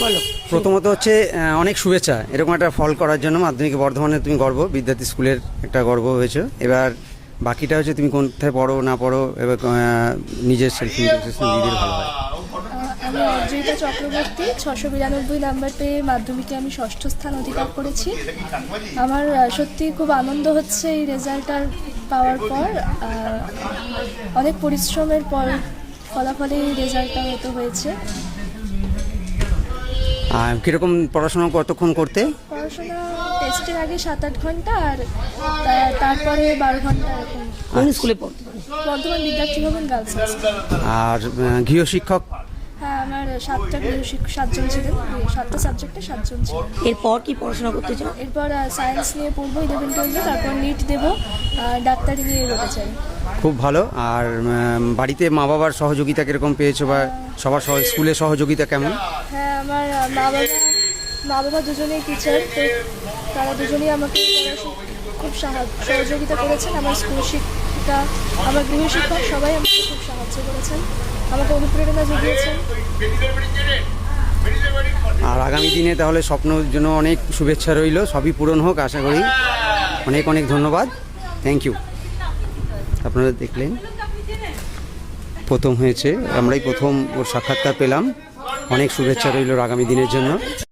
বলো। প্রথমত হচ্ছে অনেক শুভেচ্ছা এরকম একটা ফল করার জন্য। মাধ্যমিকে বর্ধমানে তুমি গর্ব, বিদ্যার্থী স্কুলের একটা গর্ব হয়েছে। এবার বাকিটা হচ্ছে তুমি কোথায় পড়ো না পড়ো, এবার নিজের সেলফ ইন্ট্রোডাকশন দিয়ে দিলে ভালো হয়। আমি অর্জিতা চক্রবর্তী, 692 নাম্বার পেয়ে মাধ্যমিকে আমি ষষ্ঠ স্থান অধিকার করেছি। আমার সত্যি খুব আনন্দ হচ্ছে এই রেজাল্টটা পাওয়ার পর। অনেক পরিশ্রমের পর ফলাফলে এই রেজাল্টটা হয়তো হয়েছে। আর কীরকম পড়াশোনা কতক্ষণ করতে? পড়াশোনা টেস্টের আগে 7-8 ঘন্টা, আর তারপরে 12 ঘন্টা এরকম। কোন স্কুলে পড়তে? বর্ধমান বিদ্যার্থী ভবন গার্লস হাই স্কুল। আর গৃহশিক্ষক? হ্যাঁ, আমার 7টা গৃহশিক্ষক 7 জন ছিলেন, 7টা সাবজেক্টে 7 জন ছিলেন। এরপর কি পড়াশোনা করতে চাও? এরপর সায়েন্স নিয়ে পড়বো 11-12, তারপর নিট দেবো, ডাক্তারি নিয়ে এগোতে চাই। খুব ভালো। আর বাড়িতে মা বাবার সহযোগিতা কীরকম পেয়েছো, বা সবার স্কুলের সহযোগিতা কেমন? হ্যাঁ, আমার মা বাবা দুজনেই টিচার, তো তারা দুজনেই আমাকে খুব সহযোগিতা করেছেন। আমার স্কুল শিক্ষিকা, আমার গৃহশিক্ষক সবাই আমাকে খুব সাহায্য করেছেন, আমাকে অনুপ্রেরণা জুগিয়েছেন। আর আগামী দিনে তাহলে স্বপ্নের জন্য অনেক শুভেচ্ছা রইল, সবই পূরণ হোক আশা করি। অনেক অনেক ধন্যবাদ, থ্যাংক ইউ। আপনারা দেখলেন প্রথম হয়েছে, আমরাই প্রথম ওর সাক্ষাৎকার পেলাম। অনেক শুভেচ্ছা রইল আগামী দিনের জন্য।